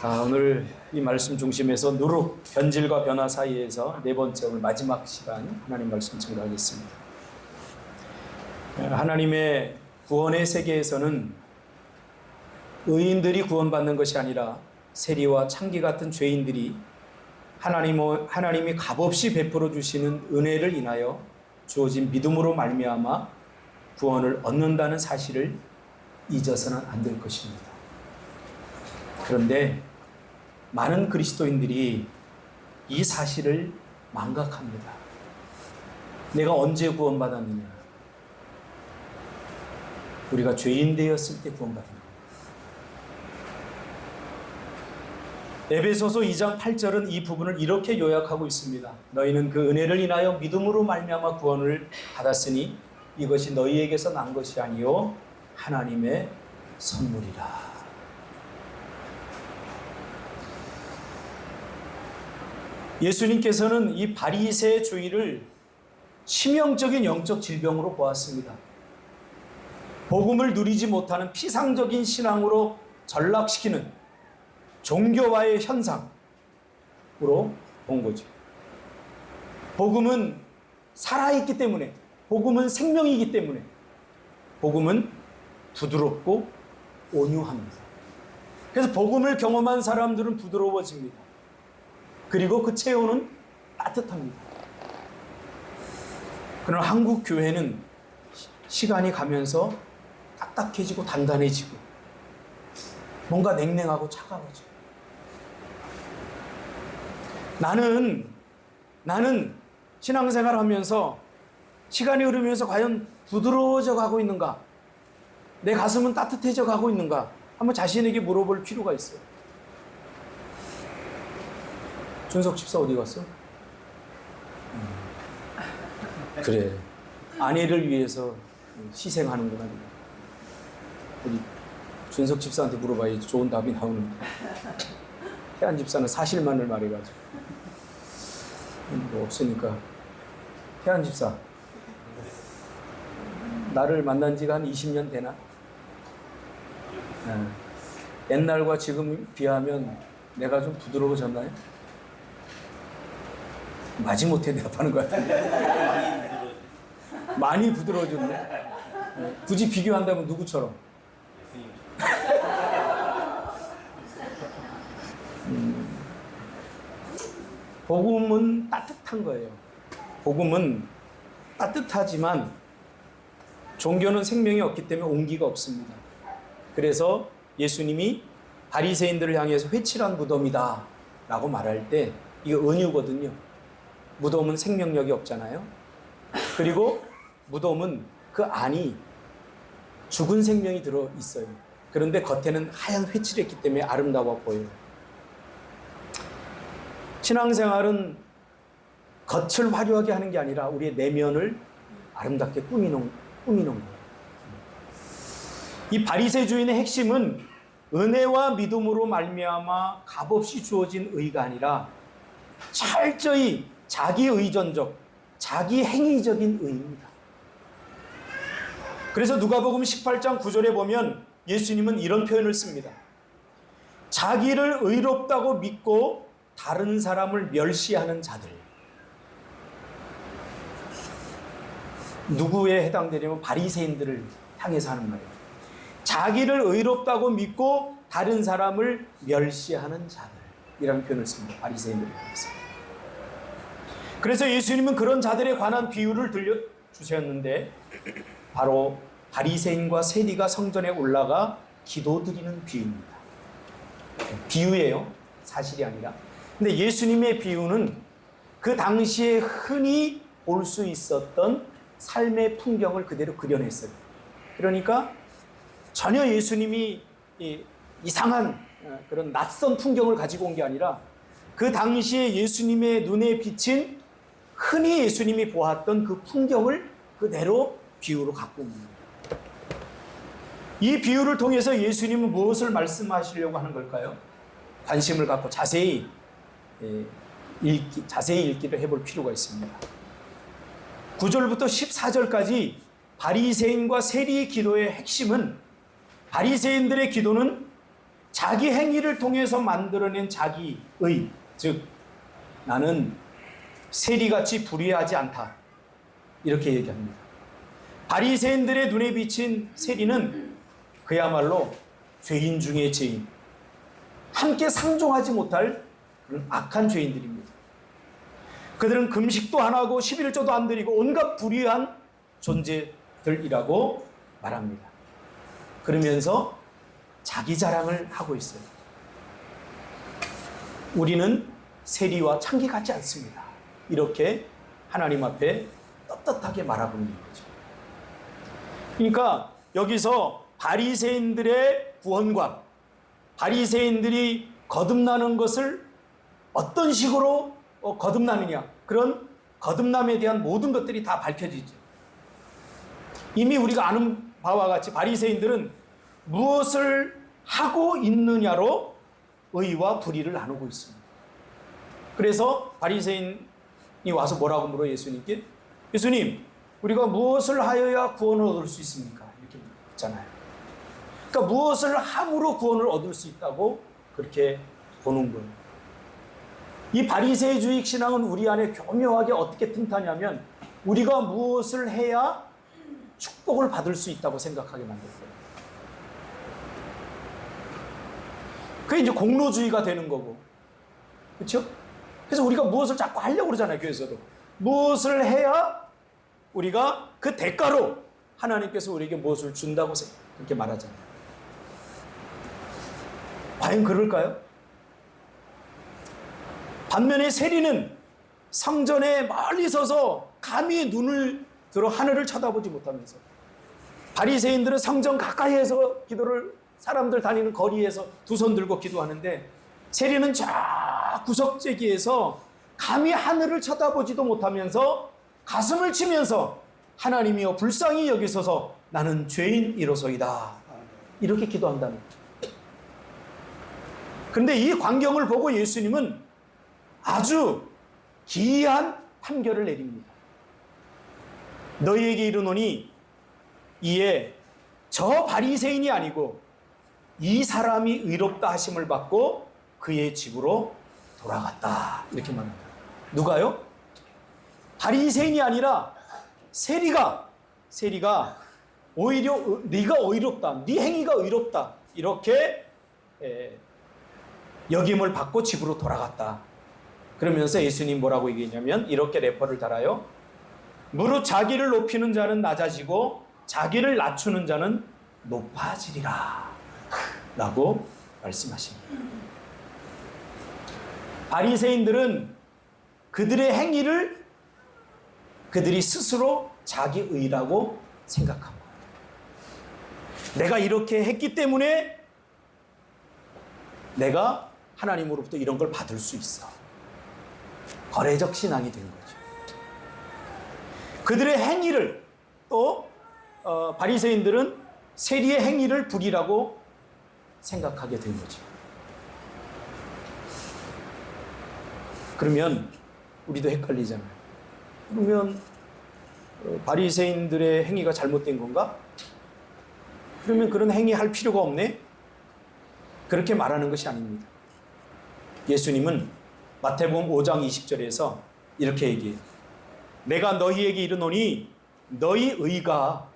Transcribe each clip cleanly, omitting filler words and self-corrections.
오늘 이 말씀 중심에서 누룩, 변질과 변화 사이에서 네 번째 오늘 마지막 시간 하나님 말씀 증거하겠습니다. 하나님의 구원의 세계에서는 의인들이 구원받는 것이 아니라 세리와 창기 같은 죄인들이 하나님이 값없이 베풀어 주시는 은혜를 인하여 주어진 믿음으로 말미암아 구원을 얻는다는 사실을 잊어서는 안 될 것입니다. 그런데 많은 그리스도인들이 이 사실을 망각합니다. 내가 언제 구원받았느냐? 우리가 죄인 되었을 때 구원받은 겁니다. 에베소서 2장 8절은 이 부분을 이렇게 요약하고 있습니다. 너희는 그 은혜를 인하여 믿음으로 말미암아 구원을 받았으니 이것이 너희에게서 난 것이 아니요 하나님의 선물이라. 예수님께서는 이 바리새주의를 치명적인 영적 질병으로 보았습니다. 복음을 누리지 못하는 피상적인 신앙으로 전락시키는 종교화의 현상으로 본 거죠. 복음은 살아있기 때문에, 복음은 생명이기 때문에, 복음은 부드럽고 온유합니다. 그래서 복음을 경험한 사람들은 부드러워집니다. 그리고 그 체온은 따뜻합니다. 그러나 한국 교회는 시간이 가면서 딱딱해지고 단단해지고 뭔가 냉랭하고 차가워지고 나는 신앙생활 하면서 시간이 흐르면서 과연 부드러워져 가고 있는가? 내 가슴은 따뜻해져 가고 있는가? 한번 자신에게 물어볼 필요가 있어요. 준석 집사 어디 갔어? 그래. 아내를 위해서 희생하는구나. 우리 준석 집사한테 물어봐야지 좋은 답이 나오는데. 태안 집사는 사실만을 말해가지고. 뭐 없으니까. 태안 집사. 나를 만난 지가 한 20년 되나? 옛날과 지금 비하면 내가 좀 부드러워졌나요? 마지못해 대답하는 것 같아요. 많이 부드러워졌네. 굳이 비교한다면 누구처럼? 복음은 따뜻한 거예요. 복음은 따뜻하지만 종교는 생명이 없기 때문에 온기가 없습니다. 그래서 예수님이 바리새인들을 향해서 회칠한 무덤이다 라고 말할 때 이거 은유거든요. 무덤은 생명력이 없잖아요. 그리고 무덤은 그 안이 죽은 생명이 들어있어요. 그런데 겉에는 하얀 회칠했기 때문에 아름다워 보여요. 신앙생활은 겉을 화려하게 하는 게 아니라 우리의 내면을 아름답게 꾸미는 거예요. 이 바리새주의의 핵심은 은혜와 믿음으로 말미암아 값없이 주어진 의가 아니라 철저히 자기 의존적, 자기 행위적인 의입니다. 그래서 누가복음 18장 9절에 보면 예수님은 이런 표현을 씁니다. 자기를 의롭다고 믿고 다른 사람을 멸시하는 자들. 누구에 해당되냐면 바리새인들을 향해서 하는 말이에요. 자기를 의롭다고 믿고 다른 사람을 멸시하는 자들이라는 표현을 씁니다. 바리새인들을 향해서. 그래서 예수님은 그런 자들에 관한 비유를 들려주셨는데 바로 바리새인과 세리가 성전에 올라가 기도드리는 비유입니다. 비유예요. 사실이 아니라. 근데 예수님의 비유는 그 당시에 흔히 볼 수 있었던 삶의 풍경을 그대로 그려냈어요. 그러니까 전혀 예수님이 이상한 그런 낯선 풍경을 가지고 온 게 아니라 그 당시에 예수님의 눈에 비친 흔히 예수님이 보았던 그 풍경을 그대로 비유로 갖고 온 겁니다. 이 비유를 통해서 예수님은 무엇을 말씀하시려고 하는 걸까요? 관심을 갖고 자세히 읽기를 해볼 필요가 있습니다. 9절부터 14절까지 바리새인과 세리의 기도의 핵심은 바리새인들의 기도는 자기 행위를 통해서 만들어낸 자기의, 즉 나는 세리같이 불의하지 않다, 이렇게 얘기합니다. 바리새인들의 눈에 비친 세리는 그야말로 죄인 중의 죄인, 함께 상종하지 못할 그런 악한 죄인들입니다. 그들은 금식도 안 하고 11조도 안 드리고 온갖 불의한 존재들이라고 말합니다. 그러면서 자기 자랑을 하고 있어요. 우리는 세리와 창기 같지 않습니다. 이렇게 하나님 앞에 떳떳하게 말하고 있는 거죠. 그러니까 여기서 바리새인들의 구원관, 바리새인들이 거듭나는 것을 어떤 식으로 거듭나느냐, 그런 거듭남에 대한 모든 것들이 다 밝혀지죠. 이미 우리가 아는 바와 같이 바리새인들은 무엇을 하고 있느냐로 의와 불의를 나누고 있습니다. 그래서 바리새인이 와서 뭐라고 물어 예수님께, 예수님, 우리가 무엇을 하여야 구원을 얻을 수 있습니까? 이렇게 묻잖아요. 그러니까 무엇을 함으로 구원을 얻을 수 있다고 그렇게 보는 거예요. 이 바리새주의 신앙은 우리 안에 교묘하게 어떻게 틈타냐면, 우리가 무엇을 해야 축복을 받을 수 있다고 생각하게 만들어요. 그게 이제 공로주의가 되는 거고, 그렇죠? 그래서 우리가 무엇을 자꾸 하려고 그러잖아요, 교회에서도. 무엇을 해야 우리가 그 대가로 하나님께서 우리에게 무엇을 준다고 그렇게 말하잖아요. 과연 그럴까요? 반면에 세리는 성전에 멀리 서서 감히 눈을 들어 하늘을 쳐다보지 못하면서, 바리새인들은 성전 가까이에서 기도를, 사람들 다니는 거리에서 두 손 들고 기도하는데, 세리는 저 구석재기에서 감히 하늘을 쳐다보지도 못하면서 가슴을 치면서 하나님이여 불쌍히 여기소서 나는 죄인이로소이다, 이렇게 기도한다는 거죠. 그런데 이 광경을 보고 예수님은 아주 기이한 판결을 내립니다. 너희에게 이르노니 이에 저 바리새인이 아니고 이 사람이 의롭다 하심을 받고 그의 집으로 돌아갔다, 이렇게 말합니다. 누가요? 바리새인이 아니라 세리가 오히려 네가 의롭다, 네 행위가 의롭다, 이렇게 여김을 받고 집으로 돌아갔다. 그러면서 예수님 뭐라고 얘기했냐면 이렇게 래퍼를 달아요. 무릇 자기를 높이는 자는 낮아지고 자기를 낮추는 자는 높아지리라 라고 말씀하십니다. 바리새인들은 그들의 행위를 그들이 스스로 자기 의라고 생각하고, 내가 이렇게 했기 때문에 내가 하나님으로부터 이런 걸 받을 수 있어. 거래적 신앙이 된 거죠. 그들의 행위를, 또 바리새인들은 세리의 행위를 불이라고 생각하게 된 거죠. 그러면 우리도 헷갈리잖아요. 그러면 바리새인들의 행위가 잘못된 건가? 그러면 그런 행위 할 필요가 없네? 그렇게 말하는 것이 아닙니다. 예수님은 마태복음 5장 20절에서 이렇게 얘기해요. 내가 너희에게 이르노니 너희 의가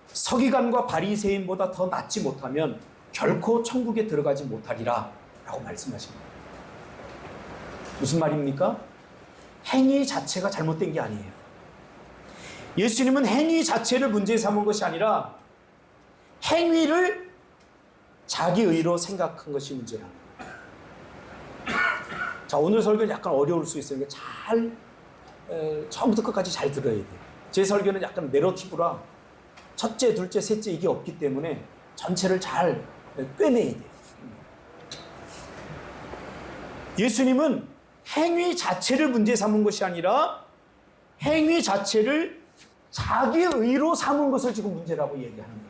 서기관과 바리새인보다 더 낫지 못하면 결코 천국에 들어가지 못하리라 라고 말씀하십니다. 무슨 말입니까? 행위 자체가 잘못된 게 아니에요. 예수님은 행위 자체를 문제 삼은 것이 아니라 행위를 자기 의로 생각한 것이 문제라는 거예요. 자, 오늘 설교는 약간 어려울 수 있어요. 잘 처음부터 끝까지 잘 들어야 돼요. 제 설교는 약간 내러티브라 첫째, 둘째, 셋째 이게 없기 때문에 전체를 잘 꿰내야 돼요. 예수님은 행위 자체를 문제 삼은 것이 아니라 행위 자체를 자기 의로 삼은 것을 지금 문제라고 얘기하는 거예요.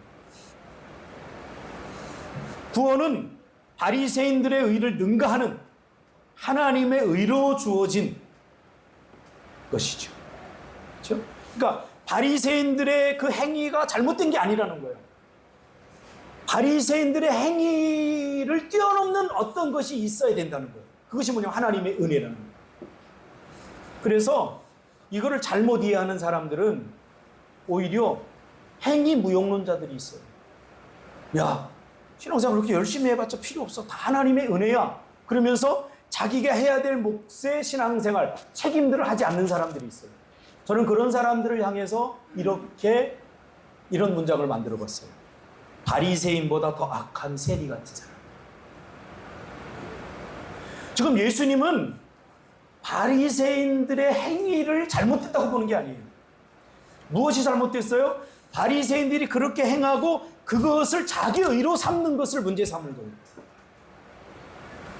구원은 바리새인들의 의를 능가하는 하나님의 의로 주어진 것이죠. 그렇죠? 그러니까 바리새인들의 그 행위가 잘못된 게 아니라는 거예요. 바리새인들의 행위를 뛰어넘는 어떤 것이 있어야 된다는 거예요. 그것이 뭐냐면 하나님의 은혜라는 거예요. 그래서 이거를 잘못 이해하는 사람들은 오히려 행위 무용론자들이 있어요. 야, 신앙생활 그렇게 열심히 해봤자 필요 없어. 다 하나님의 은혜야. 그러면서 자기가 해야 될 몫의 신앙생활, 책임들을 하지 않는 사람들이 있어요. 저는 그런 사람들을 향해서 이런 문장을 만들어 봤어요. 바리새인보다 더 악한 세리 같은 사람. 지금 예수님은 바리새인들의 행위를 잘못했다고 보는 게 아니에요. 무엇이 잘못됐어요? 바리새인들이 그렇게 행하고 그것을 자기 의로 삼는 것을 문제 삼는 거예요.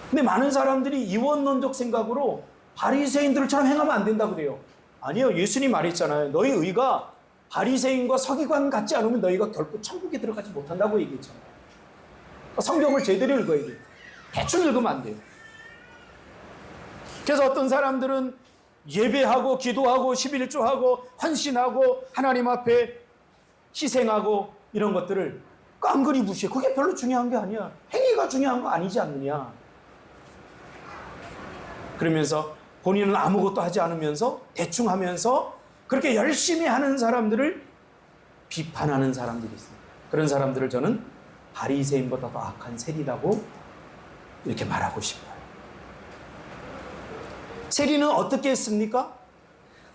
근데 많은 사람들이 이원론적 생각으로 바리새인들처럼 행하면 안 된다고 그래요. 아니요. 예수님 말했잖아요. 너희 의가 바리새인과 서기관 같지 않으면 너희가 결코 천국에 들어가지 못한다고 얘기했잖아요. 성경을 제대로 읽어야 돼요. 대충 읽으면 안 돼요. 그래서 어떤 사람들은 예배하고 기도하고 11조하고 헌신하고 하나님 앞에 희생하고 이런 것들을 깡그리 무시해. 그게 별로 중요한 게 아니야. 행위가 중요한 거 아니지 않느냐. 그러면서 본인은 아무것도 하지 않으면서 대충 하면서 그렇게 열심히 하는 사람들을 비판하는 사람들이 있어요. 그런 사람들을 저는 바리새인보다 더 악한 세리라고 이렇게 말하고 싶어요. 세리는 어떻게 했습니까?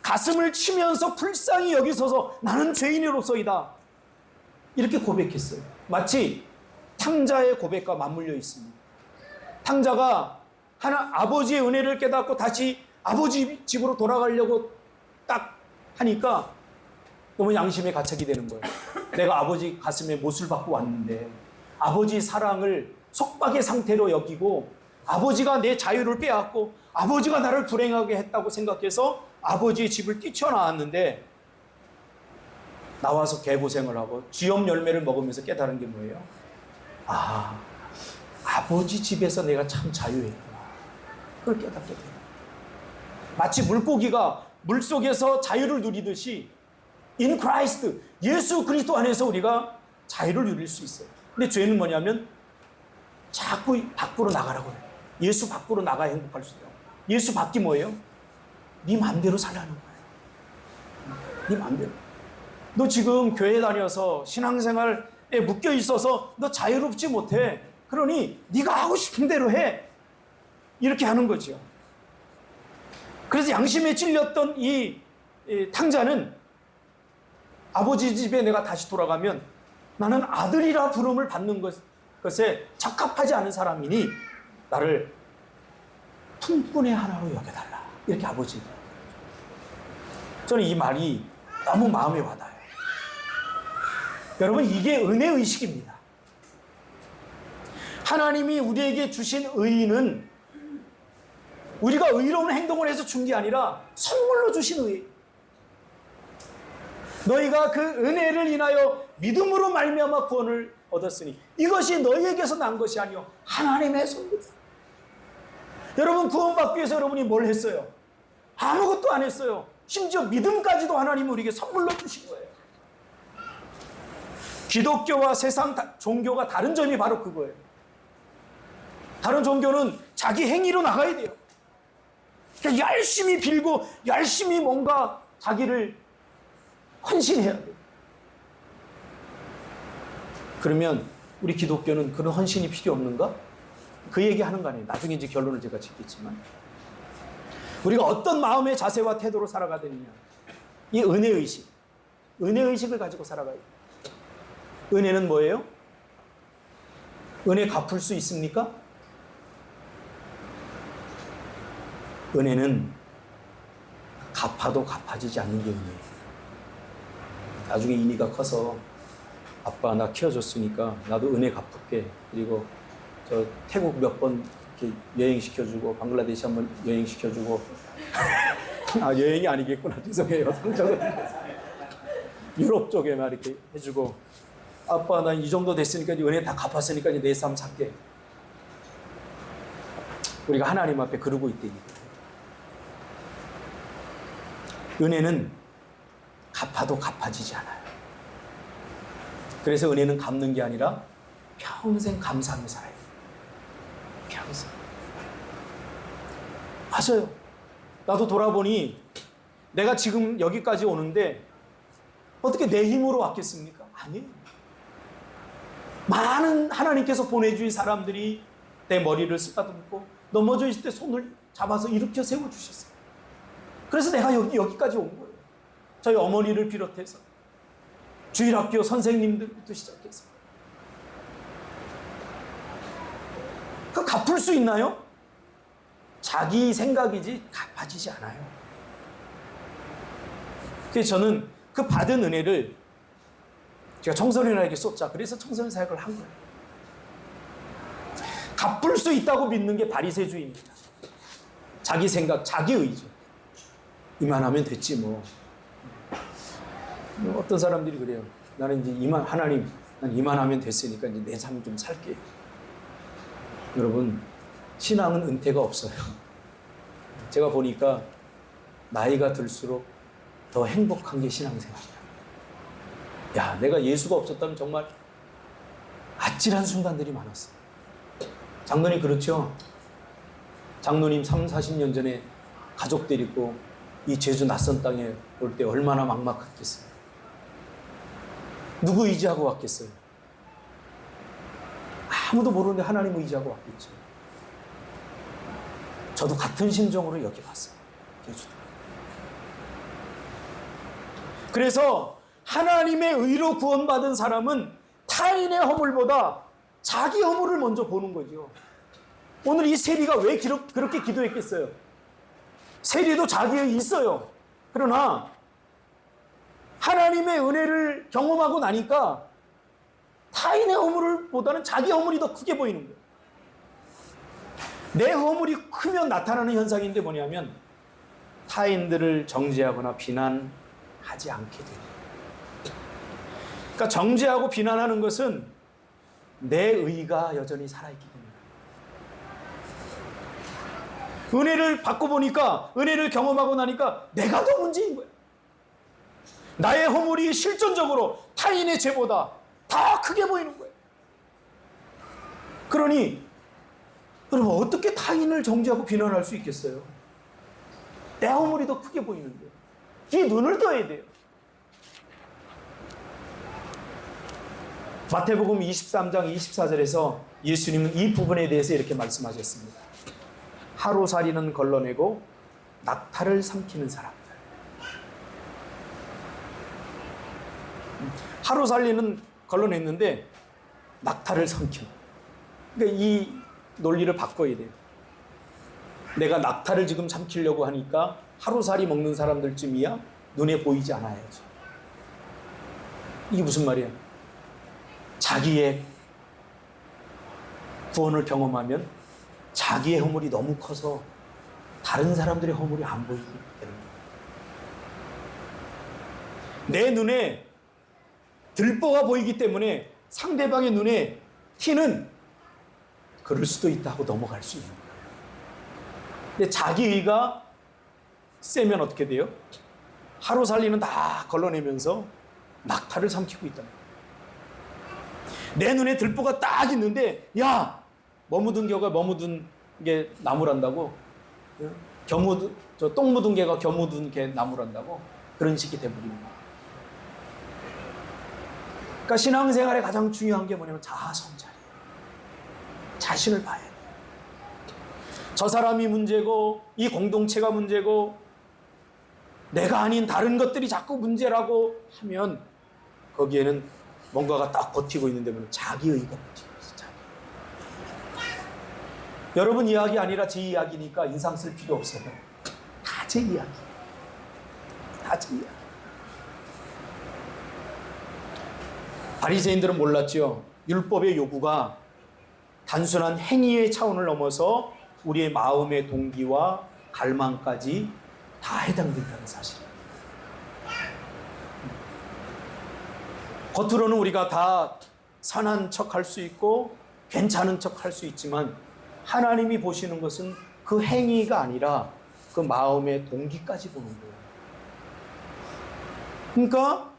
가슴을 치면서 불쌍히 여기서서 나는 죄인으로서이다. 이렇게 고백했어요. 마치 탕자의 고백과 맞물려 있습니다. 탕자가 아버지의 은혜를 깨닫고 다시 아버지 집으로 돌아가려고 딱 하니까 너무 양심에 가책이 되는 거예요. 내가 아버지 가슴에 못을 받고 왔는데 아버지 사랑을 속박의 상태로 여기고 아버지가 내 자유를 빼앗고 아버지가 나를 불행하게 했다고 생각해서 아버지의 집을 뛰쳐나왔는데 나와서 개고생을 하고 쥐염 열매를 먹으면서 깨달은 게 뭐예요? 아, 아버지 집에서 내가 참 자유했구나. 그걸 깨닫게 돼요. 마치 물고기가 물속에서 자유를 누리듯이 in Christ, 예수 그리스도 안에서 우리가 자유를 누릴 수 있어요. 근데 죄는 뭐냐면 자꾸 밖으로 나가라고 해요. 예수 밖으로 나가야 행복할 수 있다고. 예수 밖이 뭐예요? 네 맘대로 살라는 거예요. 네 맘대로. 너 지금 교회 다녀서 신앙생활에 묶여 있어서 너 자유롭지 못해. 그러니 네가 하고 싶은 대로 해. 이렇게 하는 거죠. 그래서 양심에 찔렸던 이 탕자는 아버지 집에 내가 다시 돌아가면 나는 아들이라 부름을 받는 것에 적합하지 않은 사람이니 나를 품꾼의 하나로 여겨달라. 이렇게 아버지. 저는 이 말이 너무 마음에 와닿아요. 여러분, 이게 은혜의식입니다. 하나님이 우리에게 주신 의는 우리가 의로운 행동을 해서 준 게 아니라 선물로 주신 의. 너희가 그 은혜를 인하여 믿음으로 말미암아 구원을 얻었으니 이것이 너희에게서 난 것이 아니요 하나님의 선물이다. 여러분, 구원받기 위해서 여러분이 뭘 했어요? 아무것도 안 했어요. 심지어 믿음까지도 하나님이 우리에게 선물로 주신 거예요. 기독교와 세상 종교가 다른 점이 바로 그거예요. 다른 종교는 자기 행위로 나가야 돼요. 그러니까 열심히 빌고 열심히 뭔가 자기를 헌신해야 돼요. 그러면 우리 기독교는 그런 헌신이 필요 없는가? 그 얘기하는 거 아니에요. 나중에 이제 결론을 제가 짓겠지만 우리가 어떤 마음의 자세와 태도로 살아가야 되느냐. 이 은혜의식. 은혜의식을 가지고 살아가야 돼요. 은혜는 뭐예요? 은혜 갚을 수 있습니까? 은혜는 갚아도 갚아지지 않는 게 은혜예요. 나중에 이니가 커서 아빠 나 키워줬으니까 나도 은혜 갚을게. 그리고 저 태국 몇 번 이렇게 여행시켜주고 방글라데시 한번 여행시켜주고 아 여행이 아니겠구나. 죄송해요. 유럽 쪽에 막 이렇게 해주고 아빠 나 이 정도 됐으니까 은혜 다 갚았으니까 이제 내 삶 살게. 우리가 하나님 앞에 그러고 있다니까. 은혜는 갚아도 갚아지지 않아요. 그래서 은혜는 갚는 게 아니라 평생 감사하며 살아야 돼요. 평생. 맞아요. 나도 돌아보니 내가 지금 여기까지 오는데 어떻게 내 힘으로 왔겠습니까? 아니에요. 많은 하나님께서 보내주신 사람들이 내 머리를 쓰다듬고 넘어져 있을 때 손을 잡아서 일으켜 세워주셨어요. 그래서 내가 여기까지 온 거예요. 저희 어머니를 비롯해서 주일학교 선생님들부터 시작해서. 그 갚을 수 있나요? 자기 생각이지 갚아지지 않아요. 그래서 저는 그 받은 은혜를 제가 청소년에게 쏟자. 그래서 청소년 사역을 한 거예요. 갚을 수 있다고 믿는 게 바리새주의입니다. 자기 생각, 자기 의죠. 이만하면 됐지 뭐. 어떤 사람들이 그래요. 나는 이제 하나님, 난 이만하면 됐으니까 이제 내 삶 좀 살게. 여러분, 신앙은 은퇴가 없어요. 제가 보니까 나이가 들수록 더 행복한 게 신앙생활이야. 야, 내가 예수가 없었다면 정말 아찔한 순간들이 많았어. 장로님 그렇죠? 장로님 30-40년 전에 가족 데리고 이 제주 낯선 땅에 올 때 얼마나 막막했겠어요. 누구 의지하고 왔겠어요? 아무도 모르는데 하나님 의지하고 왔겠죠. 저도 같은 심정으로 여기 왔어요. 제주도. 그래서 하나님의 의로 구원받은 사람은 타인의 허물보다 자기 허물을 먼저 보는 거죠. 오늘 이 세리가 왜 그렇게 기도했겠어요? 세리도 자기의 있어요. 그러나 하나님의 은혜를 경험하고 나니까 타인의 허물보다는 자기 허물이 더 크게 보이는 거예요. 내 허물이 크면 나타나는 현상인데 뭐냐면 타인들을 정죄하거나 비난하지 않게 돼요. 그러니까 정죄하고 비난하는 것은 내 의가 여전히 살아있기 때문에. 은혜를 받고 보니까, 은혜를 경험하고 나니까 내가 더 문제인 거예요. 나의 허물이 실존적으로 타인의 죄보다 더 크게 보이는 거예요. 그러니 여러분 어떻게 타인을 정죄하고 비난할 수 있겠어요? 내 허물이 더 크게 보이는데 이 눈을 떠야 돼요. 마태복음 23장 24절에서 예수님은 이 부분에 대해서 이렇게 말씀하셨습니다. 하루살이는 걸러내고 낙타를 삼키는 사람들. 하루살이는 걸러냈는데 낙타를 삼키는. 그러니까 이 논리를 바꿔야 돼요. 내가 낙타를 지금 삼키려고 하니까 하루살이 먹는 사람들쯤이야 눈에 보이지 않아야지. 이게 무슨 말이야? 자기의 구원을 경험하면 자기의 허물이 너무 커서 다른 사람들의 허물이 안 보이게 되는 거예요. 내 눈에 들보가 보이기 때문에 상대방의 눈에 티는 그럴 수도 있다고 넘어갈 수 있는 거예요. 근데 자기 의가 세면 어떻게 돼요? 하루살이는 다 걸러내면서 낙타를 삼키고 있다는 거예요. 내 눈에 들보가 딱 있는데 야! 머무든 개가 머무든 게 나무란다고, 똥 묻은 개가 겨묻은 개 나무란다고, 그런 식이 돼버리는 거예요. 그러니까 신앙생활에 가장 중요한 게 뭐냐면 자아성찰이에요. 자신을 봐야 돼요. 저 사람이 문제고 이 공동체가 문제고 내가 아닌 다른 것들이 자꾸 문제라고 하면 거기에는 뭔가가 딱 버티고 있는데 자기 의가 버티고 있어요. 자기. 여러분 이야기 아니라 제 이야기니까 인상 쓸 필요 없어요. 다 제 이야기. 다 제 이야기. 바리새인들은 몰랐죠. 율법의 요구가 단순한 행위의 차원을 넘어서 우리의 마음의 동기와 갈망까지 다 해당된다는 사실. 겉으로는 우리가 다 선한 척 할 수 있고 괜찮은 척 할 수 있지만 하나님이 보시는 것은 그 행위가 아니라 그 마음의 동기까지 보는 거예요. 그러니까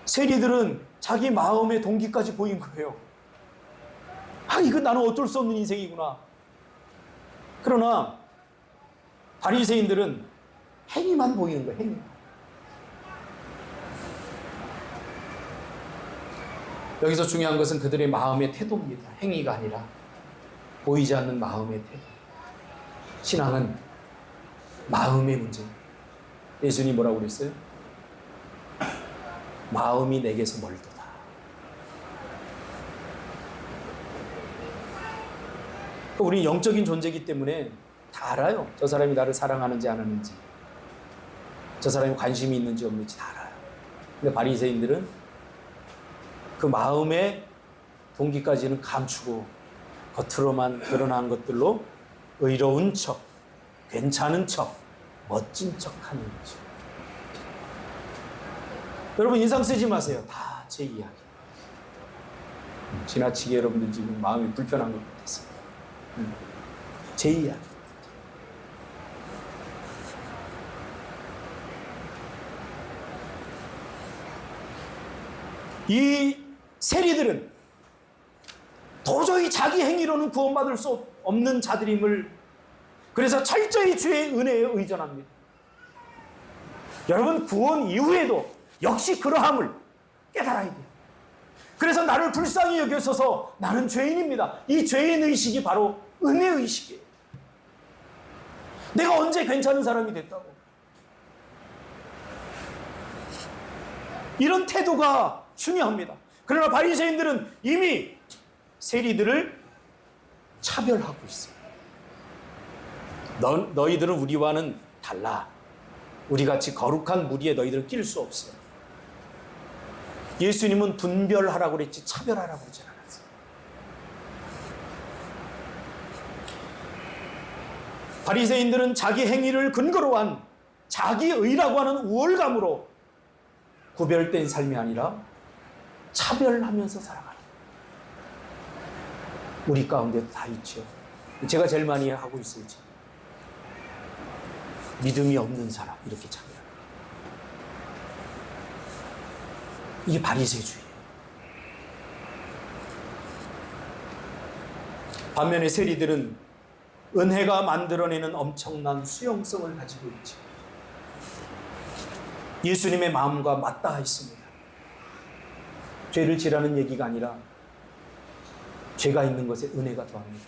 세리들은 자기 마음의 동기까지 보인 거예요. 아, 이거 나는 어쩔 수 없는 인생이구나. 그러나 바리새인들은 행위만 보이는 거예요. 행위. 여기서 중요한 것은 그들의 마음의 태도입니다. 행위가 아니라 보이지 않는 마음의 태도. 신앙은 마음의 문제입니다. 예수님이 뭐라고 그랬어요? 마음이 내게서 멀도다. 우리 영적인 존재이기 때문에 다 알아요. 저 사람이 나를 사랑하는지 안 하는지, 저 사람이 관심이 있는지 없는지 다 알아요. 근데 바리새인들은 그 마음의 동기까지는 감추고 겉으로만 드러난 것들로 의로운 척, 괜찮은 척, 멋진 척 하는 거죠. 여러분 인상 쓰지 마세요. 다 제 이야기. 지나치게 여러분들 지금 마음이 불편한 것 같아서. 제 이야기. 이 세리들은 도저히 자기 행위로는 구원받을 수 없는 자들임을, 그래서 철저히 주의 은혜에 의존합니다. 여러분 구원 이후에도 역시 그러함을 깨달아야 돼요. 그래서 나를 불쌍히 여겨서서 나는 죄인입니다. 이 죄인의식이 바로 은혜의식이에요. 내가 언제 괜찮은 사람이 됐다고. 이런 태도가 중요합니다. 그러나 바리새인들은 이미 세리들을 차별하고 있어요. 너희들은 우리와는 달라. 우리같이 거룩한 무리에 너희들은 낄 수 없어요. 예수님은 분별하라고 그랬지 차별하라고 그러지 않았어요. 바리새인들은 자기 행위를 근거로 한 자기의라고 하는 우월감으로 구별된 삶이 아니라 차별하면서 살아가는, 우리 가운데도 다 있죠. 제가 제일 많이 하고 있어요. 믿음이 없는 사람 이렇게 차별. 이게 바리새주의예요. 반면에 세리들은 은혜가 만들어내는 엄청난 수용성을 가지고 있죠. 예수님의 마음과 맞닿아 있습니다. 죄를 지라는 얘기가 아니라 죄가 있는 것에 은혜가 더합니다.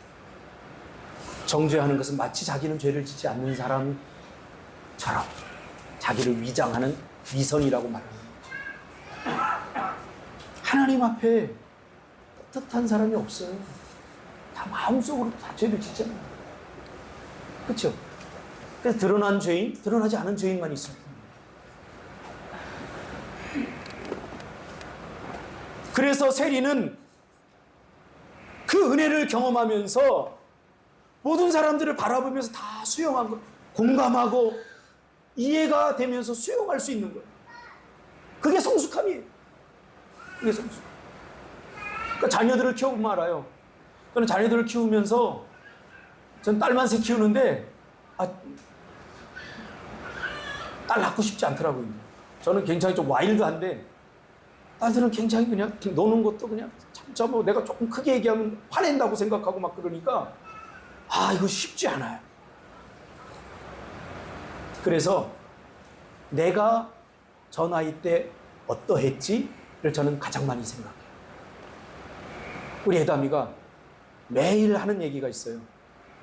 정죄하는 것은 마치 자기는 죄를 짓지 않는 사람처럼 자기를 위장하는 위선이라고 말하는 거죠. 하나님 앞에 떳떳한 사람이 없어요. 다 마음속으로 다 죄를 짓잖아요. 그렇죠? 그래서 드러난 죄인, 드러나지 않은 죄인만 있습니다. 그래서 세리는 그 은혜를 경험하면서 모든 사람들을 바라보면서 다 수용한 거, 공감하고 이해가 되면서 수용할 수 있는 거예요. 그게 성숙함이에요. 그게 성숙. 그러니까 자녀들을 키워보면 알아요. 저는 자녀들을 키우면서, 전 딸만 셋 키우는데, 딸 낳고 싶지 않더라고요. 저는 굉장히 좀 와일드한데, 딸들은 굉장히 그냥 노는 것도 그냥 참자, 뭐 내가 조금 크게 얘기하면 화낸다고 생각하고 막 그러니까, 이거 쉽지 않아요. 그래서 내가 저 나이 때 어떠했지를 저는 가장 많이 생각해요. 우리 애담이가 매일 하는 얘기가 있어요.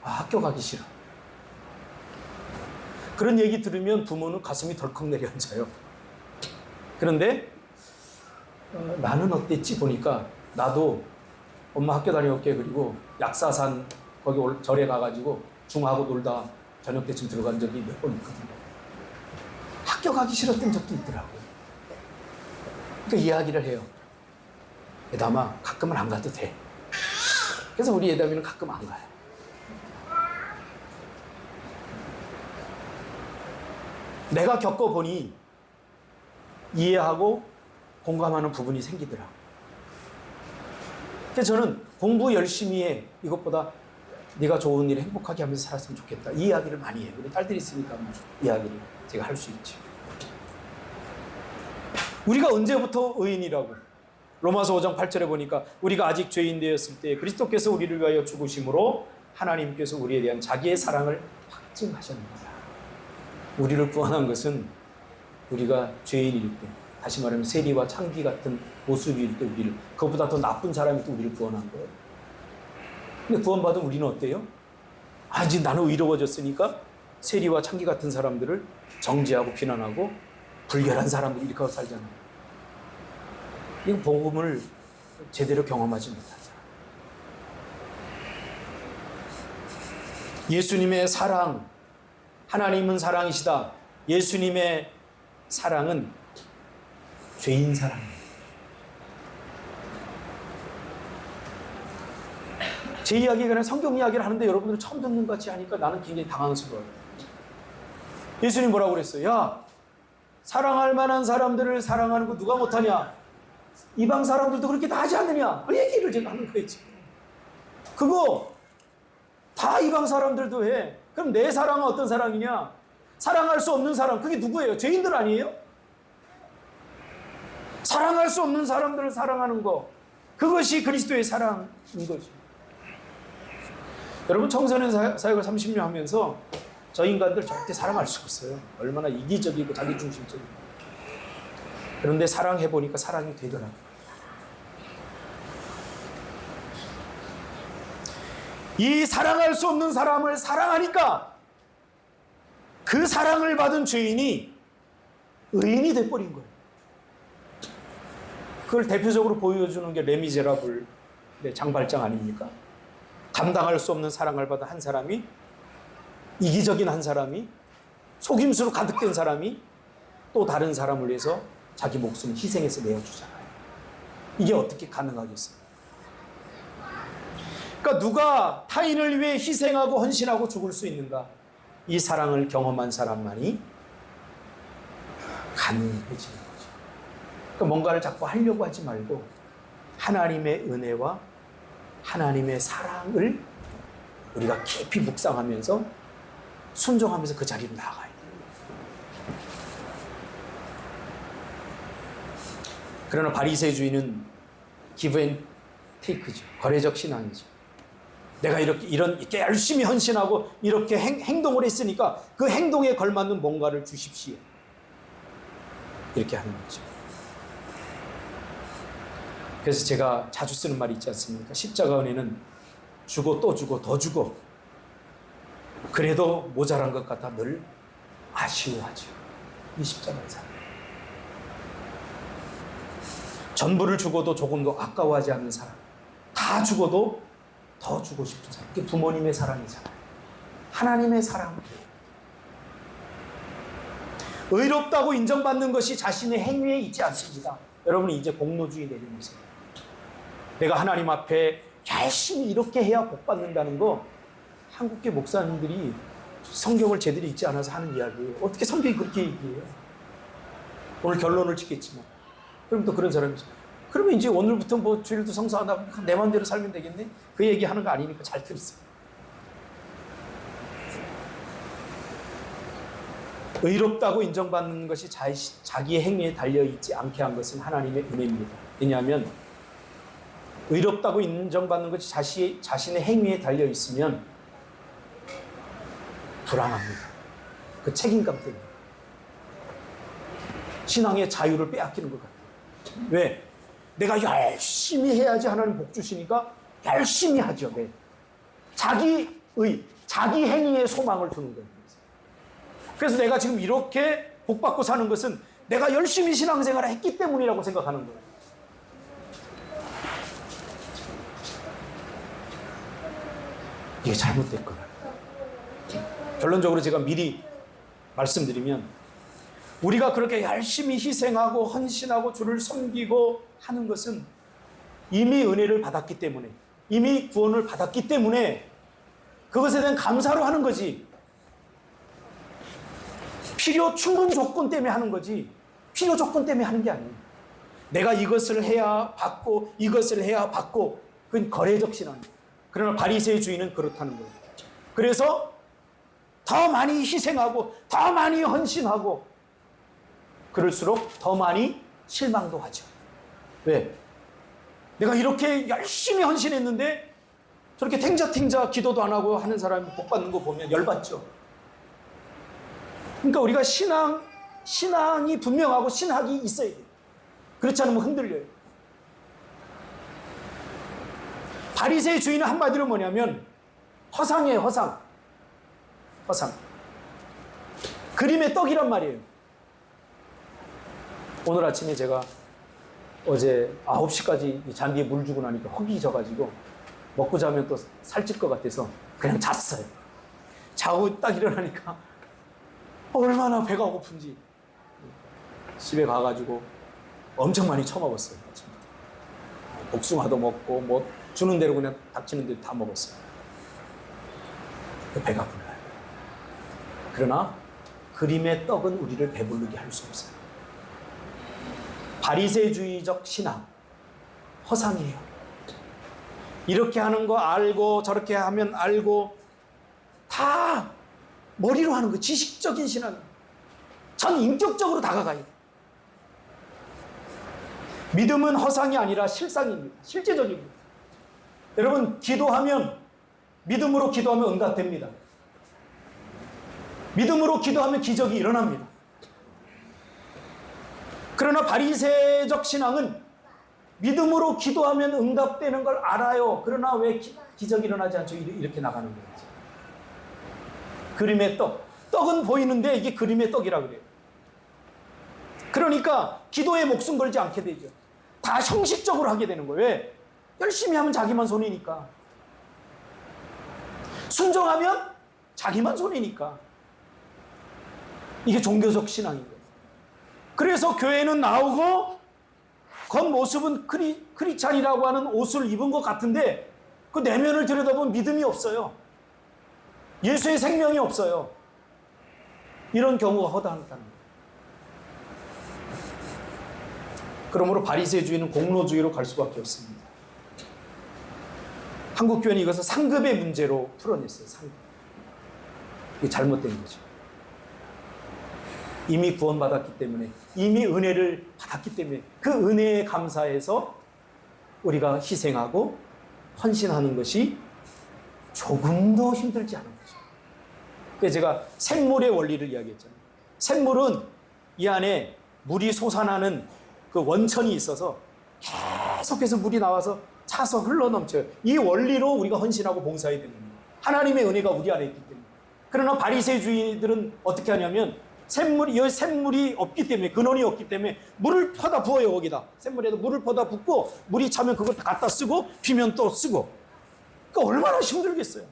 학교 가기 싫어. 그런 얘기 들으면 부모는 가슴이 덜컥 내려앉아요. 그런데 나는 어땠지 보니까 나도 엄마 학교 다녀올게, 그리고 약사산 거기 절에 가가지고 중하고 놀다 저녁 때쯤 들어간 적이 몇 번 있거든요. 학교 가기 싫었던 적도 있더라고요. 그 이야기를 해요. 애담아, 가끔은 안 가도 돼. 그래서 우리 애담이는 가끔 안 가요. 내가 겪어보니 이해하고 공감하는 부분이 생기더라고요. 그래서 저는 공부 열심히 해, 이것보다 네가 좋은 일 행복하게 하면서 살았으면 좋겠다, 이 이야기를 많이 해요. 우리 딸들이 있으니까 이야기를 제가 할 수 있죠. 우리가 언제부터 의인이라고, 로마서 5장 8절에 보니까 우리가 아직 죄인 되었을 때 그리스도께서 우리를 위하여 죽으심으로 하나님께서 우리에 대한 자기의 사랑을 확증하셨느니라. 우리를 구원한 것은 우리가 죄인일 때, 다시 말하면 세리와 창기 같은 모습일 때 우리를, 그것보다 더 나쁜 사람이 또 우리를 구원한 거예요. 근데 구원받은 우리는 어때요? 이제 나는 의로워졌으니까 세리와 창기 같은 사람들을 정죄하고 비난하고 불결한 사람들 이렇게 하고 살잖아요. 이건 복음을 제대로 경험하지 못하잖아요. 예수님의 사랑, 하나님은 사랑이시다. 예수님의 사랑은 죄인 사랑이에요. 제 이야기가 아니라 성경 이야기를 하는데 여러분들은 처음 듣는 것 같이 하니까 나는 굉장히 당황스러워요. 예수님 뭐라고 그랬어요? 야, 사랑할 만한 사람들을 사랑하는 거 누가 못하냐? 이방 사람들도 그렇게 다 하지 않느냐? 그 얘기를 제가 하는 거예요, 지금. 그거 다 이방 사람들도 해. 그럼 내 사랑은 어떤 사랑이냐? 사랑할 수 없는 사람, 그게 누구예요? 죄인들 아니에요? 사랑할 수 없는 사람들을 사랑하는 거, 그것이 그리스도의 사랑인 거죠. 여러분, 청소년 사역을 30년 하면서 저 인간들 절대 사랑할 수 없어요. 얼마나 이기적이고 자기중심적이고. 그런데 사랑해보니까 사랑이 되더라고요. 이 사랑할 수 없는 사람을 사랑하니까 그 사랑을 받은 죄인이 의인이 돼버린 거예요. 그걸 대표적으로 보여주는 게 레미제라블 장발장 아닙니까? 감당할 수 없는 사랑을 받은 한 사람이, 이기적인 한 사람이, 속임수로 가득된 사람이 또 다른 사람을 위해서 자기 목숨을 희생해서 내어주잖아요. 이게 어떻게 가능하겠어요? 그러니까 누가 타인을 위해 희생하고 헌신하고 죽을 수 있는가? 이 사랑을 경험한 사람만이 가능해지는 거죠. 그러니까 뭔가를 자꾸 하려고 하지 말고 하나님의 은혜와 하나님의 사랑을 우리가 깊이 묵상하면서 순종하면서 그 자리로 나아가야 돼요. 그러나 바리새주의는 기브 앤 테이크죠. 거래적 신앙이죠. 내가 이렇게 열심히 헌신하고 이렇게 행동을 했으니까 그 행동에 걸맞는 뭔가를 주십시오. 이렇게 하는 거죠. 그래서 제가 자주 쓰는 말이 있지 않습니까? 십자가 은혜는 주고 또 주고 더 주고 그래도 모자란 것 같아 늘 아쉬워하죠. 이 십자가의 삶. 전부를 주고도 조금도 아까워하지 않는 사람. 다 죽어도 더 주고 싶은 사람. 그게 부모님의 사랑이잖아요. 하나님의 사랑. 의롭다고 인정받는 것이 자신의 행위에 있지 않습니다. 여러분이 이제 공로주의 내려놓으세요. 내가 하나님 앞에 열심히 이렇게 해야 복 받는다는 거 한국계 목사님들이 성경을 제대로 읽지 않아서 하는 이야기예요. 어떻게 성경이 그렇게 얘기해요? 오늘 결론을 짓겠지만. 그럼 또 그런 사람이죠. 그러면 이제 오늘부터 뭐 주일도 성수하다 내 마음대로 살면 되겠네? 그 얘기 하는 거 아니니까 잘 들으세요. 의롭다고 인정받는 것이 자기의 행위에 달려있지 않게 한 것은 하나님의 은혜입니다. 왜냐하면 의롭다고 인정받는 것이 자신의 행위에 달려있으면 불안합니다. 그 책임감 때문에. 신앙의 자유를 빼앗기는 것 같아요. 왜? 내가 열심히 해야지 하나님 복 주시니까 열심히 하죠. 네. 자기 행위에 소망을 두는 거예요. 그래서 내가 지금 이렇게 복 받고 사는 것은 내가 열심히 신앙생활을 했기 때문이라고 생각하는 거예요. 이게 잘못됐구나. 결론적으로 제가 미리 말씀드리면 우리가 그렇게 열심히 희생하고 헌신하고 주를 섬기고 하는 것은 이미 은혜를 받았기 때문에, 이미 구원을 받았기 때문에 그것에 대한 감사로 하는 거지, 필요 충분 조건 때문에 하는 거지 필요 조건 때문에 하는 게 아니에요. 내가 이것을 해야 받고 이것을 해야 받고, 그건 거래적 신앙이에요. 그러나 바리새주의는 그렇다는 거예요. 그래서 더 많이 희생하고 더 많이 헌신하고 그럴수록 더 많이 실망도 하죠. 왜? 내가 이렇게 열심히 헌신했는데 저렇게 탱자탱자 기도도 안 하고 하는 사람이 복 받는 거 보면 열받죠. 그러니까 우리가 신앙이 분명하고 신학이 있어야 돼요. 그렇지 않으면 흔들려요. 바리새의 주인은 한마디로 뭐냐면 허상이에요. 허상. 그림의 떡이란 말이에요. 오늘 아침에 제가 어제 9시까지 잔디에 물 주고 나니까 허기 져가지고 먹고 자면 또 살찔 것 같아서 그냥 잤어요. 자고 딱 일어나니까 얼마나 배가 고픈지 집에 가가지고 엄청 많이 처먹었어요. 아침부터. 복숭아도 먹고 뭐 주는 대로 그냥 닥치는 대로 다 먹었어요. 배가 불러요. 그러나 그림의 떡은 우리를 배부르게 할 수 없어요. 바리새주의적 신앙, 허상이에요. 이렇게 하는 거 알고 저렇게 하면 알고 다 머리로 하는 거 지식적인 신앙이에요. 전 인격적으로 다가가요. 믿음은 허상이 아니라 실상입니다. 실제적입니다. 여러분 기도하면 믿음으로 기도하면 응답됩니다. 믿음으로 기도하면 기적이 일어납니다. 그러나 바리새적 신앙은 믿음으로 기도하면 응답되는 걸 알아요. 그러나 왜 기적이 일어나지 않죠? 이렇게 나가는 거예요. 그림의 떡. 떡은 보이는데 이게 그림의 떡이라 그래요. 그러니까 기도에 목숨 걸지 않게 되죠. 다 형식적으로 하게 되는 거예요. 왜? 열심히 하면 자기만 손해니까. 순종하면 자기만 손해니까. 이게 종교적 신앙인 거예요. 그래서 교회는 나오고 겉모습은 크리스찬이라고 하는 옷을 입은 것 같은데 그 내면을 들여다보면 믿음이 없어요. 예수의 생명이 없어요. 이런 경우가 허다하다는 거예요. 그러므로 바리새주의는 공로주의로 갈 수밖에 없습니다. 한국 교회는 이것을 상급의 문제로 풀어냈어요. 상급. 이게 잘못된 거죠. 이미 구원받았기 때문에, 이미 은혜를 받았기 때문에 그 은혜에 감사해서 우리가 희생하고 헌신하는 것이 조금도 힘들지 않은 거죠. 그래서 제가 샘물의 원리를 이야기했잖아요. 샘물은 이 안에 물이 솟아나는 그 원천이 있어서 계속해서 물이 나와서 차서 흘러넘쳐요. 이 원리로 우리가 헌신하고 봉사해야 되는 거예요. 하나님의 은혜가 우리 안에 있기 때문에. 그러나 바리새주의들은 어떻게 하냐면 샘물이 없기 때문에, 근원이 없기 때문에 물을 퍼다 부어요. 거기다 샘물에도 물을 퍼다 붓고 물이 차면 그걸 갖다 쓰고 비면 또 쓰고. 그러니까 얼마나 힘들겠어요.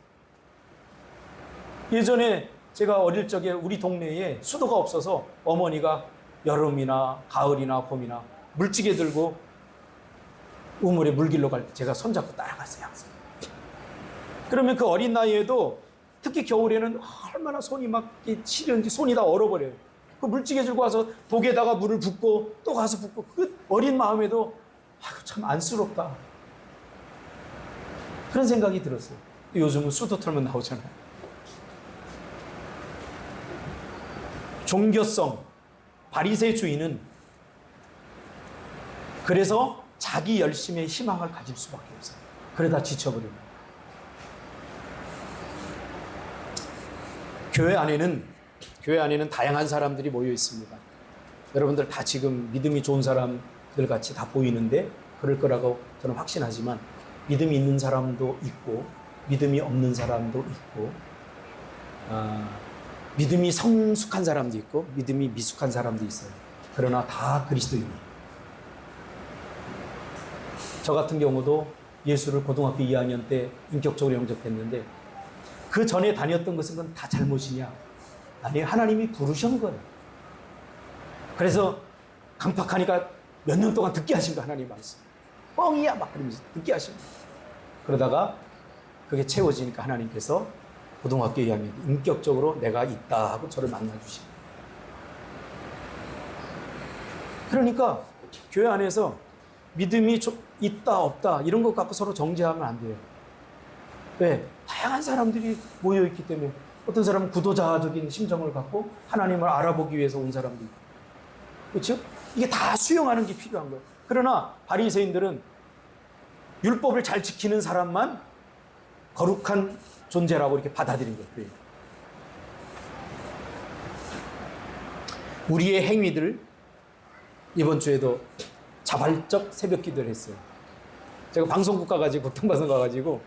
예전에 제가 어릴 적에 우리 동네에 수도가 없어서 어머니가 여름이나 가을이나 봄이나 물찌개 들고 우물에 물길로 갈 때 제가 손잡고 따라갔어요. 항상. 그러면 그 어린 나이에도 특히 겨울에는 얼마나 손이 막 시렸는지 손이 다 얼어버려요. 그 물찌개 들고 와서 독에다가 물을 붓고 또 가서 붓고 그 어린 마음에도 참 안쓰럽다. 그런 생각이 들었어요. 요즘은 수도 털면 나오잖아요. 종교성, 바리새주의는 그래서 자기 열심에 희망을 가질 수밖에 없어요. 그러다 지쳐버립니다. 교회 안에는 다양한 사람들이 모여 있습니다. 여러분들 다 지금 믿음이 좋은 사람들 같이 다 보이는데 그럴 거라고 저는 확신하지만 믿음이 있는 사람도 있고 믿음이 없는 사람도 있고 믿음이 성숙한 사람도 있고 믿음이 미숙한 사람도 있어요. 그러나 다 그리스도인이에요. 저 같은 경우도 예수를 고등학교 2학년 때 인격적으로 영접했는데 그 전에 다녔던 것은 그건 다 잘못이냐? 아니, 하나님이 부르신 거예요. 그래서 강팍하니까 몇 년 동안 듣게 하신 거 하나님 말씀. 뻥이야 막 그러면서 듣게 하신 거. 그러다가 그게 채워지니까 하나님께서 고등학교 2학년 때 인격적으로 내가 있다 하고 저를 만나주신 거예요. 그러니까 교회 안에서 믿음이 있다 없다 이런 것 갖고 서로 정죄하면 안 돼요. 왜? 다양한 사람들이 모여있기 때문에 어떤 사람은 구도자적인 심정을 갖고 하나님을 알아보기 위해서 온 사람도 있고 그렇죠? 이게 다 수용하는 게 필요한 거예요. 그러나 바리새인들은 율법을 잘 지키는 사람만 거룩한 존재라고 이렇게 받아들인 거예요. 우리의 행위들, 이번 주에도 자발적 새벽 기도를 했어요. 제가 방송국 가가지고, 교통방송 가가지고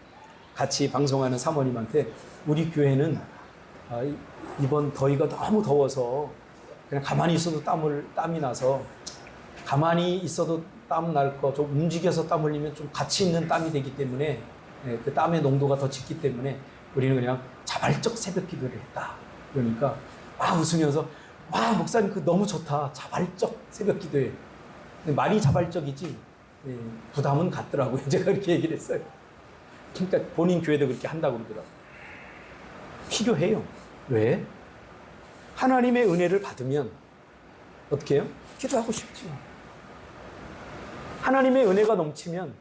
같이 방송하는 사모님한테 우리 교회는 이번 더위가 너무 더워서 그냥 가만히 있어도 땀이 나서 가만히 있어도 땀 날 거, 좀 움직여서 땀 흘리면 좀 가치 있는 땀이 되기 때문에 그 땀의 농도가 더 짙기 때문에 우리는 그냥 자발적 새벽 기도를 했다. 그러니까 막 웃으면서 와, 목사님 그 너무 좋다. 자발적 새벽 기도에. 말이 자발적이지 부담은 같더라고요. 제가 그렇게 얘기를 했어요. 그러니까 본인 교회도 그렇게 한다고 그러더라고요. 필요해요. 왜? 하나님의 은혜를 받으면 어떻게 해요? 기도하고 싶죠. 하나님의 은혜가 넘치면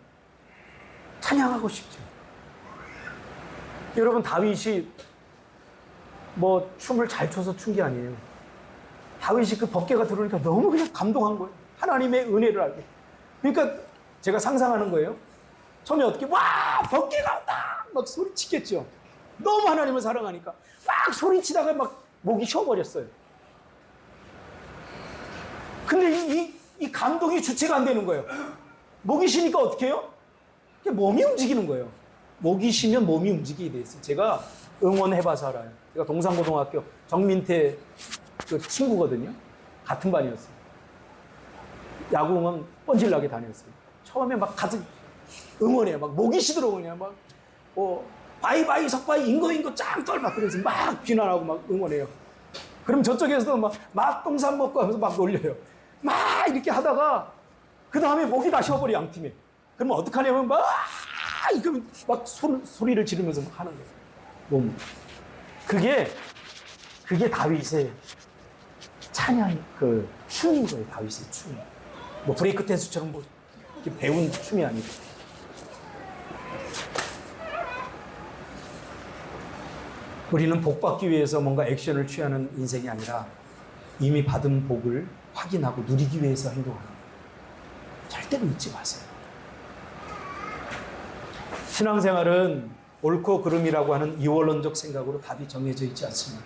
찬양하고 싶죠. 여러분, 다윗이 뭐 춤을 잘 춰서 춘 게 아니에요. 다윗이 그 법궤가 들어오니까 너무 그냥 감동한 거예요. 하나님의 은혜를 알고. 그러니까 제가 상상하는 거예요. 처음에 어떻게 와, 법궤가 온다 막 소리치겠죠. 너무 하나님을 사랑하니까 막 소리치다가 막 목이 쉬어버렸어요. 근데 이 감동이 주체가 안 되는 거예요. 목이 쉬니까 어떻게 해요? 몸이 움직이는 거예요. 목이 쉬면 몸이 움직이게 돼 있어요. 제가 응원해봐서 알아요. 제가 동산고등학교 정민태 그 친구거든요. 같은 반이었어요. 야구 응원 뻔질나게 다녔어요. 처음에 막 가서 응원해요. 막 목이 쉬도록 그냥 막 바이바이 석바이 인거 짱떨 막 그래서 막 비난하고 막 응원해요. 그럼 저쪽에서도 막 똥산 먹고 하면서 막 놀려요. 막 이렇게 하다가 그 다음에 목이 다 쉬어버려, 양팀에. 그러면 어떡하냐면 이러면 막 소리를 지르면서 막 하는 거예요. 몸. 그게 다윗의 찬양, 춤인 거예요. 다윗의 춤. 뭐 브레이크 댄스처럼 뭐 이렇게 배운 춤이 아니고. 우리는 복 받기 위해서 뭔가 액션을 취하는 인생이 아니라 이미 받은 복을 확인하고 누리기 위해서 행동하는 거예요. 절대로 잊지 마세요. 신앙생활은 옳고 그름이라고 하는 이원론적 생각으로 답이 정해져 있지 않습니다.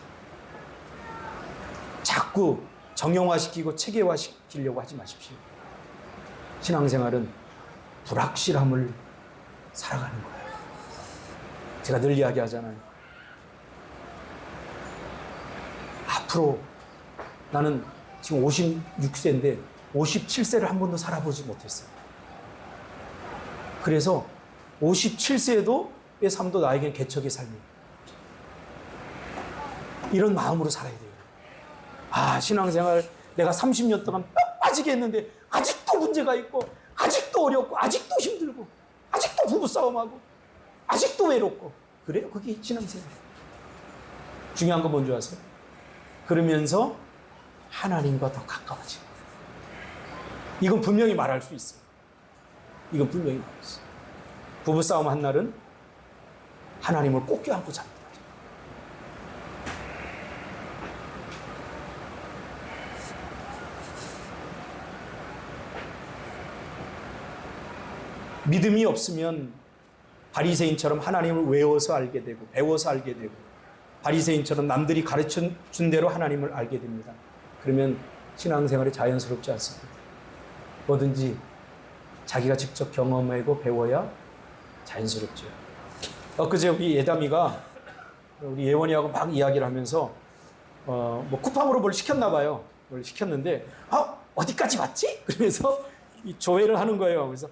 자꾸 정형화시키고 체계화시키려고 하지 마십시오. 신앙생활은 불확실함을 살아가는 거예요. 제가 늘 이야기하잖아요. 앞으로 나는 지금 56세인데 57세를 한 번도 살아보지 못했어요. 그래서 57세에도 의 삶도 나에겐 개척의 삶이에요. 이런 마음으로 살아야 돼요. 신앙생활 내가 30년 동안 빠지게 했는데 아직도 문제가 있고 아직도 어렵고 아직도 힘들고 아직도 부부싸움하고 아직도 외롭고 그래요? 그게 신앙생활. 중요한 건 뭔지 아세요? 그러면서 하나님과 더 가까워지고 이건 분명히 말할 수 있어요. 이건 분명히 말할 수 있어요. 부부싸움 한 날은 하나님을 꼭 껴안고 잡니다. 믿음이 없으면 바리새인처럼 하나님을 외워서 알게 되고 배워서 알게 되고 바리새인처럼 남들이 가르쳐 준 대로 하나님을 알게 됩니다. 그러면 신앙생활이 자연스럽지 않습니다. 뭐든지 자기가 직접 경험하고 배워야 자연스럽죠. 엊그제 우리 예담이가 우리 예원이하고 막 이야기를 하면서 뭐 쿠팡으로 뭘 시켰나 봐요. 뭘 시켰는데 어디까지 왔지? 그러면서 이 조회를 하는 거예요. 그래서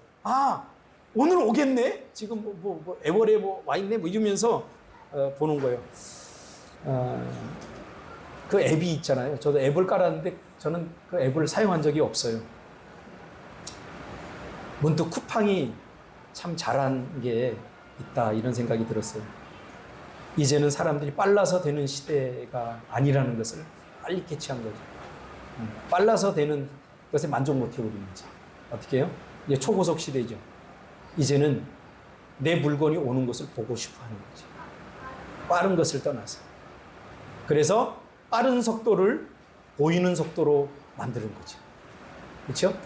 오늘 오겠네? 지금 뭐 애월에 뭐 와 있네? 뭐 이러면서 보는 거예요. 그 앱이 있잖아요. 저도 앱을 깔았는데 저는 그 앱을 사용한 적이 없어요. 문득 쿠팡이 참 잘한 게 있다 이런 생각이 들었어요. 이제는 사람들이 빨라서 되는 시대가 아니라는 것을 빨리 캐치한 거죠. 빨라서 되는 것에 만족 못 해버리는 거죠. 어떻게 해요? 이제 초고속 시대죠. 이제는 내 물건이 오는 것을 보고 싶어 하는 거죠. 빠른 것을 떠나서. 그래서 빠른 속도를 보이는 속도로 만드는 거죠. 그렇죠?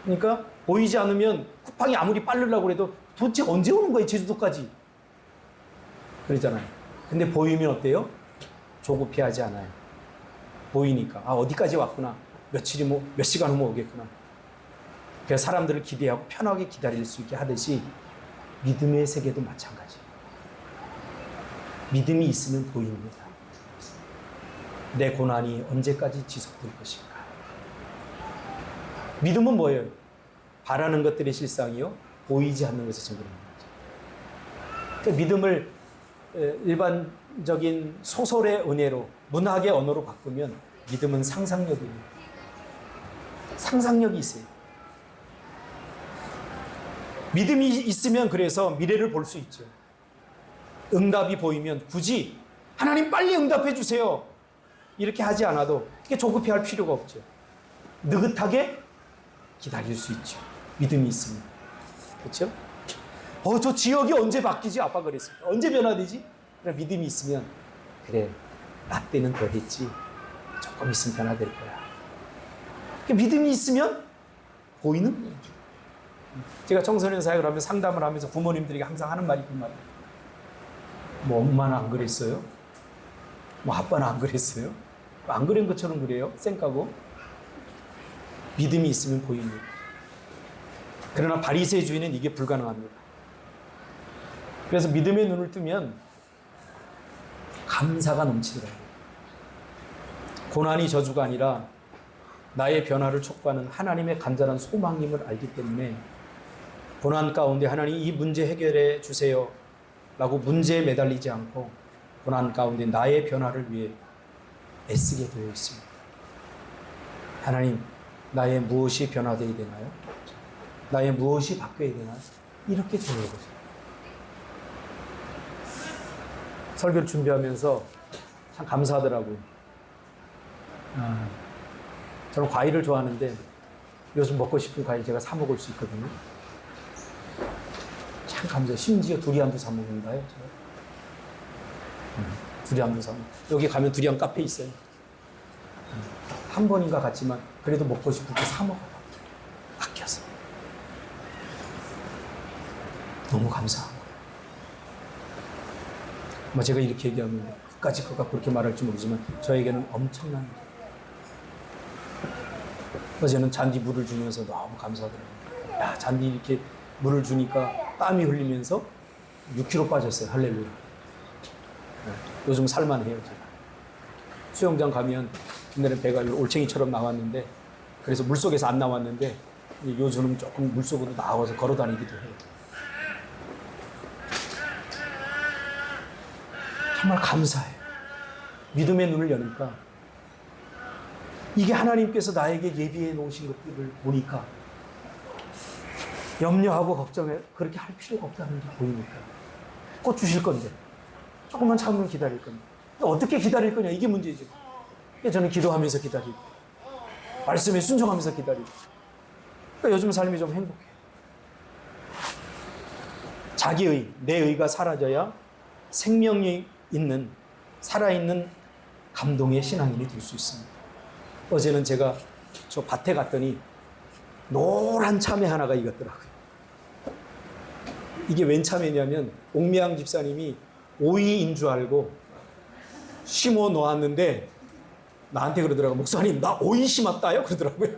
그러니까 보이지 않으면 쿠팡이 아무리 빠르려고 해도 도대체 언제 오는 거예요, 제주도까지? 그러잖아요. 근데 보이면 어때요? 조급해하지 않아요. 보이니까 어디까지 왔구나. 며칠이 몇 시간 후면 오겠구나. 그래서 사람들을 기대하고 편하게 기다릴 수 있게 하듯이 믿음의 세계도 마찬가지예요. 믿음이 있으면 보입니다. 내 고난이 언제까지 지속될 것인가? 믿음은 뭐예요? 바라는 것들의 실상이요, 보이지 않는 것을 증거하는 거죠. 그러니까 믿음을 일반적인 소설의 은혜로, 문학의 언어로 바꾸면 믿음은 상상력이에요. 상상력이 있어요. 믿음이 있으면 그래서 미래를 볼 수 있죠. 응답이 보이면 굳이 하나님 빨리 응답해 주세요, 이렇게 하지 않아도 조급해 할 필요가 없죠. 느긋하게 기다릴 수 있죠. 믿음이 있습니다. 그렇죠? 저 지역이 언제 바뀌지? 아빠 그랬어요. 언제 변화되지? 그래, 믿음이 있으면 그래, 나 때는 더 했지. 조금 있으면 변화될 거야. 믿음이 있으면 보이는 거예요. 제가 청소년 사역을 하면서 상담을 하면서 부모님들에게 항상 하는 말이 그 말이에요. 뭐 엄마는 안 그랬어요? 뭐 아빠는 안 그랬어요? 안 그런 것처럼 그래요? 쌩까고. 믿음이 있으면 보입니다. 그러나 바리새주의는 이게 불가능합니다. 그래서 믿음의 눈을 뜨면 감사가 넘치더라고요. 고난이 저주가 아니라 나의 변화를 촉구하는 하나님의 간절한 소망임을 알기 때문에 고난 가운데 하나님 이 문제 해결해 주세요 라고 문제에 매달리지 않고 고난 가운데 나의 변화를 위해 애쓰게 되어 있습니다. 하나님, 나의 무엇이 변화되어야 되나요? 나의 무엇이 바뀌어야 되나요? 이렇게 되는 거죠. 설교를 준비하면서 참 감사하더라고요. 저는 과일을 좋아하는데 요즘 먹고 싶은 과일 제가 사 먹을 수 있거든요. 참 감사해요. 심지어 두리안도 사 먹는다요. 두리안도 사 먹어요. 여기 가면 두리안 카페 있어요. 한 번인가 갔지만 그래도 먹고 싶을 때 사 먹어요. 아껴서. 너무 감사한 거예요. 뭐 제가 이렇게 얘기하면 끝까지 그가 그렇게 말할지 모르지만 저에게는 엄청난 거예요. 어제는 잔디 물을 주면서 너무 감사하더라고요. 야, 잔디 이렇게 물을 주니까 땀이 흘리면서 6kg 빠졌어요. 할렐루야. 네, 요즘 살만해요, 제가. 수영장 가면 옛날에 배가 올챙이처럼 나왔는데, 그래서 물속에서 안 나왔는데 요즘은 조금 물속으로 나와서 걸어 다니기도 해요. 정말 감사해요. 믿음의 눈을 여니까 이게 하나님께서 나에게 예비해 놓으신 것들을 보니까 염려하고 걱정해 그렇게 할 필요가 없다는 게 보이니까 곧 주실 건데 조금만 참으면 기다릴 건데 어떻게 기다릴 거냐, 이게 문제죠. 저는 기도하면서 기다리고 말씀에 순종하면서 기다리고, 그러니까 요즘 삶이 좀 행복해요. 자기의, 내 의가 사라져야 생명이 있는, 살아있는 감동의 신앙인이 될 수 있습니다. 어제는 제가 저 밭에 갔더니 노란 참외 하나가 익었더라고요. 이게 웬 참외냐면 옥미양 집사님이 오이인 줄 알고 심어 놓았는데 나한테 그러더라고요. 목사님, 나 오이 심었다요? 그러더라고요.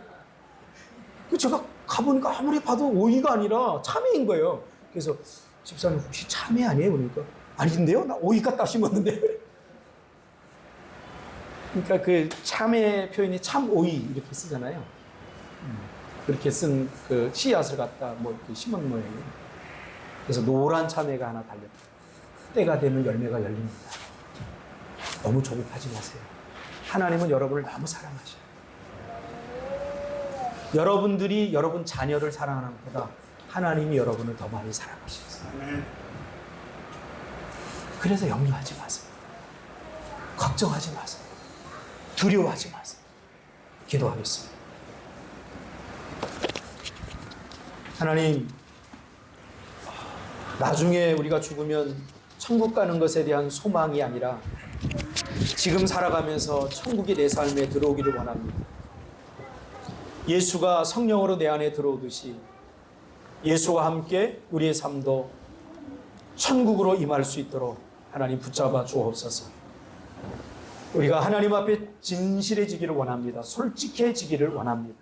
제가 가보니까 아무리 봐도 오이가 아니라 참외인 거예요. 그래서 집사님 혹시 참외 아니에요? 그러니까 아닌데요? 나 오이 갖다 심었는데. 그러니까 그 참외 표현이 참 오이 이렇게 쓰잖아요. 그렇게 쓴 그 씨앗을 갖다 뭐 이렇게 심은 모양이에요. 그래서 노란 참외가 하나 달렸다. 때가 되면 열매가 열립니다. 너무 조급하지 마세요. 하나님은 여러분을 너무 사랑하셔요. 여러분들이 여러분 자녀를 사랑하는 것보다 하나님이 여러분을 더 많이 사랑하셨어요. 그래서 염려하지 마세요. 걱정하지 마세요. 두려워하지 마세요. 기도하겠습니다. 하나님, 나중에 우리가 죽으면 천국 가는 것에 대한 소망이 아니라 지금 살아가면서 천국이 내 삶에 들어오기를 원합니다. 예수가 성령으로 내 안에 들어오듯이 예수와 함께 우리의 삶도 천국으로 임할 수 있도록 하나님 붙잡아 주옵소서. 우리가 하나님 앞에 진실해지기를 원합니다. 솔직해지기를 원합니다.